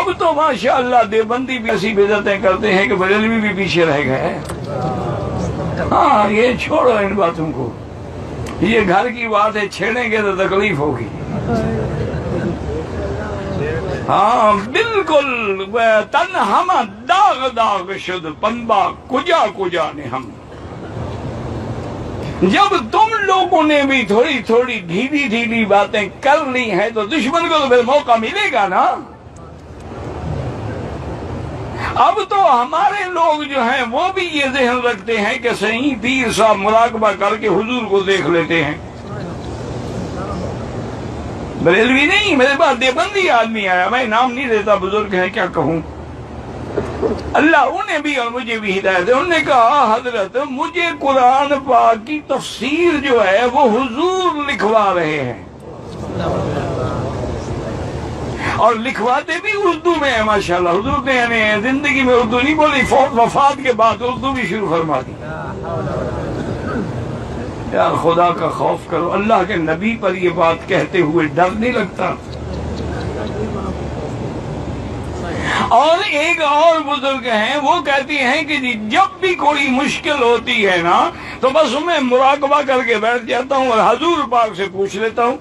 اب تو ماشاءاللہ دیوبندی بھی ایسی بدعتیں کرتے ہیں کہ بریلوی بھی پیچھے رہ گئے. ہاں یہ چھوڑو ان باتوں کو، یہ گھر کی بات ہے، چھیڑیں گے تو تکلیف ہوگی. ہاں بالکل. تن ہم داغ داغ شد پنبا کجا کجا نے ہم. جب تم لوگوں نے بھی تھوڑی تھوڑی ڈھیلی ڈھیلی باتیں کر لی ہیں تو دشمن کو تو پھر موقع ملے گا نا. اب تو ہمارے لوگ جو ہیں وہ بھی یہ ذہن رکھتے ہیں کہ صحیح پیر صاحب مراقبہ کر کے حضور کو دیکھ لیتے ہیں. بریلوی نہیں، میرے پاس دیوبندی آدمی آیا، میں نام نہیں دیتا، بزرگ ہیں کیا کہوں. اللہ انہیں بھی اور مجھے بھی ہدایت ہے. انہوں نے کہا حضرت مجھے قرآن پاک کی تفسیر جو ہے وہ حضور لکھوا رہے ہیں، اور لکھواتے بھی اردو میں ہیں. ماشاءاللہ حضور نے یعنی زندگی میں اردو نہیں بولی، وفات کے بعد اردو بھی شروع فرما دی. یار خدا کا خوف کرو، اللہ کے نبی پر یہ بات کہتے ہوئے ڈر نہیں لگتا. اور ایک اور بزرگ ہیں وہ کہتی ہیں کہ جب بھی کوئی مشکل ہوتی ہے نا تو بس میں مراقبہ کر کے بیٹھ جاتا ہوں اور حضور پاک سے پوچھ لیتا ہوں.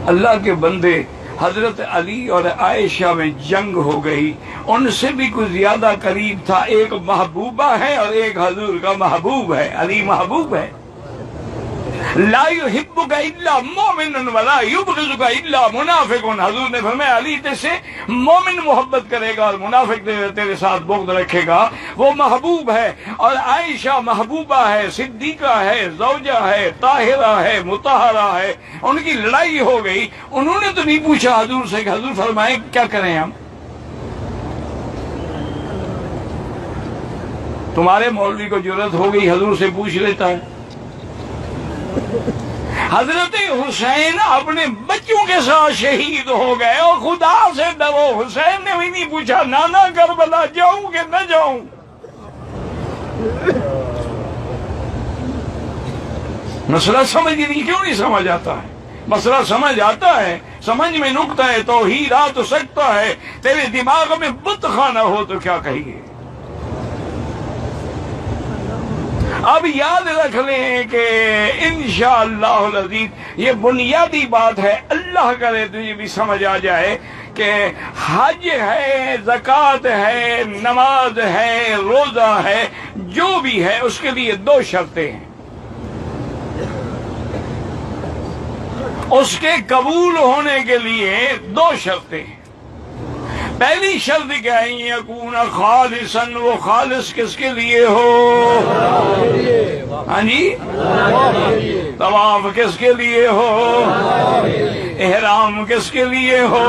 اللہ کے بندے، حضرت علی اور عائشہ میں جنگ ہو گئی، ان سے بھی کچھ زیادہ قریب تھا. ایک محبوبہ ہے اور ایک حضور کا محبوب ہے. علی محبوب ہے. لا يحبك الا مؤمن ولا يبغضك الا منافق. حضور نے فرمایا علی تجھ سے مومن محبت کرے گا اور منافق تیرے ساتھ بغض رکھے گا. وہ محبوب ہے. اور عائشہ محبوبہ ہے، صدیقہ ہے، زوجہ ہے، طاہرہ ہے، مطہرہ ہے. ان کی لڑائی ہو گئی. انہوں نے تو نہیں پوچھا حضور سے کہ حضور فرمائیں کیا کریں ہم. تمہارے مولوی کو جرأت ہو گئی حضور سے پوچھ لیتا ہے. حضرت حسین اپنے بچوں کے ساتھ شہید ہو گئے اور خدا سے ڈرو. حسین نے بھی نہیں پوچھا نانا کربلا جاؤں کہ نہ جاؤں. مسئلہ سمجھ کیوں نہیں سمجھ آتا ہے؟ مسئلہ سمجھ آتا ہے، سمجھ میں نکتا ہے، توحید آ تو سکتا ہے. تیرے دماغ میں بت خانہ ہو تو کیا کہیے. اب یاد رکھ لیں کہ انشاءاللہ العزیز یہ بنیادی بات ہے. اللہ کرے تو یہ بھی سمجھ آ جائے کہ حج ہے، زکوٰۃ ہے، نماز ہے، روزہ ہے، جو بھی ہے اس کے لیے دو شرطیں ہیں. اس کے قبول ہونے کے لیے دو شرطیں ہیں. پہلی شرط کیا ہے؟ یکون خالصا. وہ خالص کس کے لیے ہو؟ ہاں جی. طواف کس کے لیے ہو؟ احرام کس کے لیے ہو؟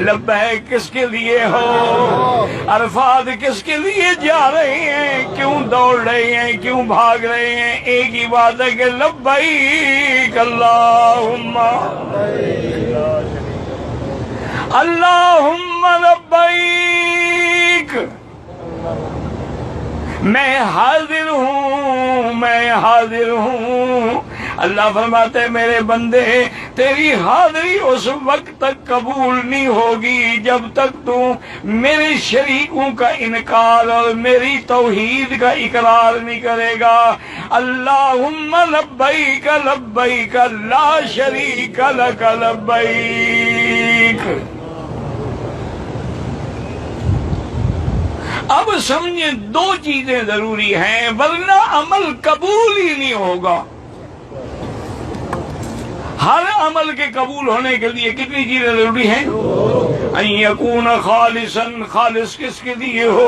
لبیک کس کے لیے ہو؟ عرفات کس کے لیے جا رہے ہیں؟ کیوں دوڑ رہے ہیں؟ کیوں بھاگ رہے ہیں؟ ایک ہی بات ہے کہ لبیک اللہم اللہم لبیک. میں حاضر ہوں، میں حاضر ہوں. اللہ فرماتے ہیں میرے بندے تیری حاضری اس وقت تک قبول نہیں ہوگی جب تک تو میرے شریکوں کا انکار اور میری توحید کا اقرار نہیں کرے گا. اللہم لبیک لبیک لا شریک لک لبیک. اب سمجھیں دو چیزیں ضروری ہیں ورنہ عمل قبول ہی نہیں ہوگا. ہر عمل کے قبول ہونے کے لیے کتنی چیزیں ضروری ہیں؟ ان یکون خالصا. خالص کس کے لیے ہو؟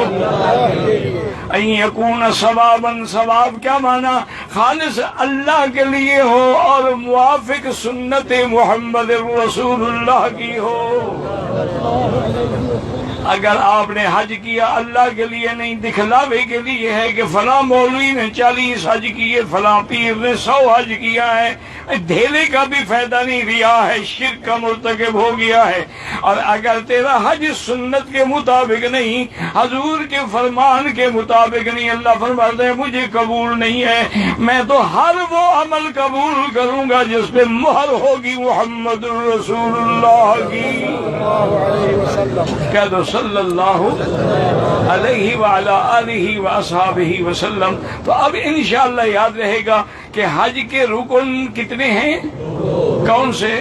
ان یکون ثوابا. ثواب کیا معنی؟ خالص اللہ کے لیے ہو اور موافق سنت محمد رسول اللہ کی ہو. اگر آپ نے حج کیا اللہ کے لیے نہیں، دکھلاوے کے لیے ہے کہ فلاں مولوی نے 40 حج کیے، فلاں پیر نے 100 حج کیا ہے، دھیلے کا بھی فائدہ نہیں، ریا ہے، شرک کا مرتکب ہو گیا ہے. اور اگر تیرا حج سنت کے مطابق نہیں، حضور کے فرمان کے مطابق نہیں، اللہ فرماتے ہیں مجھے قبول نہیں ہے، میں تو ہر وہ عمل قبول کروں گا جس پہ مہر ہوگی محمد رسول اللہ کی۔ کہہ دو صلی اللہ علیہ وعلا آلہ واصحابہ وسلم۔ تو اب انشاءاللہ یاد رہے گا کہ حج کے رکن کتنے ہیں؟ کون سے؟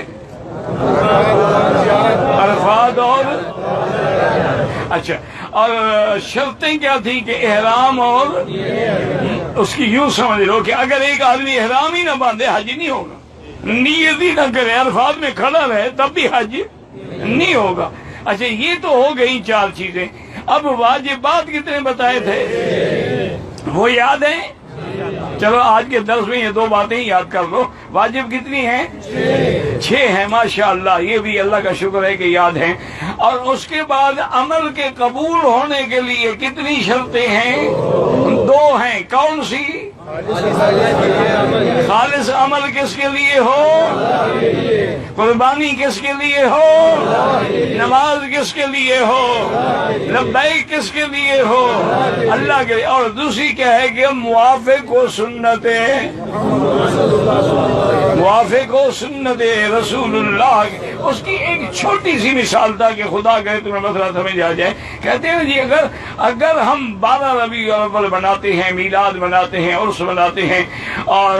عرفات اور اچھا، اور شرطیں کیا تھی کہ احرام، اور اس کی یوں سمجھ لو کہ اگر ایک آدمی احرام ہی نہ باندھے حج نہیں ہوگا، نیت ہی نہ کرے، عرفات میں کھڑا رہے تب بھی حج نہیں ہوگا۔ اچھا یہ تو ہو گئی چار چیزیں۔ اب واجبات کتنے بتائے تھے وہ یاد ہیں؟ چلو آج کے درس میں یہ دو باتیں یاد کر لو۔ واجب کتنی ہیں؟ 6 ہیں، ماشاءاللہ، یہ بھی اللہ کا شکر ہے کہ یاد ہیں۔ اور اس کے بعد عمل کے قبول ہونے کے لیے کتنی شرطیں ہیں؟ 2 ہیں۔ کون سی؟ خالص عمل کس کے لیے ہو؟ قربانی کس کے لیے ہو؟ نماز کس کے لیے ہو؟ لبیک کس کے لیے ہو؟ اللہ کے لیے۔ اور دوسری کیا ہے کہ موافق و سنت، موافق و سنت رسول اللہ۔ اس کی ایک چھوٹی سی مثال تھا کہ خدا کہے تمہیں مسئلہ سمجھ آ جائے۔ کہتے ہیں جی اگر ہم 12 ربیع الاول بناتے ہیں، میلاد مناتے ہیں، عرس مناتے ہیں، اور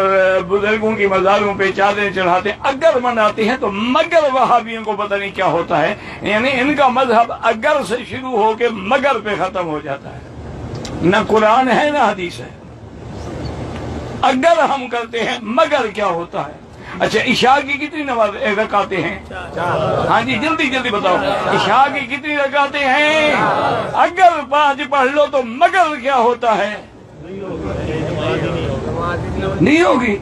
بزرگوں کی مزاروں پہ چادریں چڑھاتے ہیں، اگر مناتے ہیں، تو مگر وہابیوں کو پتہ نہیں کیا ہوتا ہے، یعنی ان کا مذہب اگر سے شروع ہو کے مگر پہ ختم ہو جاتا ہے، نہ قرآن ہے نہ حدیث ہے۔ اگر ہم کرتے ہیں مگر کیا ہوتا ہے؟ اچھا عشاء کی کتنی نماز رکعتیں ہیں؟ ہاں جی جلدی جلدی بتاؤ، عشاء کی کتنی رکعتیں ہیں؟ اگر 5 پڑھ لو تو مگر کیا ہوتا ہے؟ نہیں ہوگی۔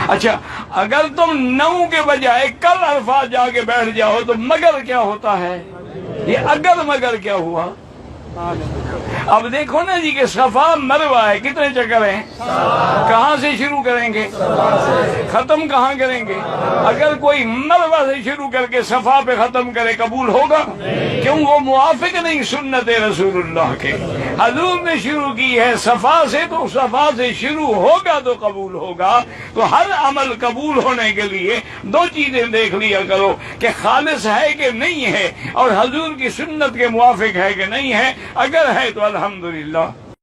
اچھا اگر تم 9 کے بجائے کل عرفات جا کے بیٹھ جاؤ تو مگر کیا ہوتا ہے؟ یہ اگر مگر کیا ہوا؟ اب دیکھو نا جی کہ صفا مروہ ہے، کتنے چکر ہیں؟ کہاں سے شروع کریں گے؟ ختم کہاں کریں گے؟ اگر کوئی مروہ سے شروع کر کے صفا پہ ختم کرے قبول ہوگا؟ کیوں؟ وہ موافق نہیں سنت رسول اللہ کے۔ حضور نے شروع کی ہے صفا سے، تو صفا سے شروع ہوگا تو قبول ہوگا۔ تو ہر عمل قبول ہونے کے لیے 2 چیزیں دیکھ لیا کرو کہ خالص ہے کہ نہیں ہے، اور حضور کی سنت کے موافق ہے کہ نہیں ہے۔ اگر ہے تو الحمدللہ،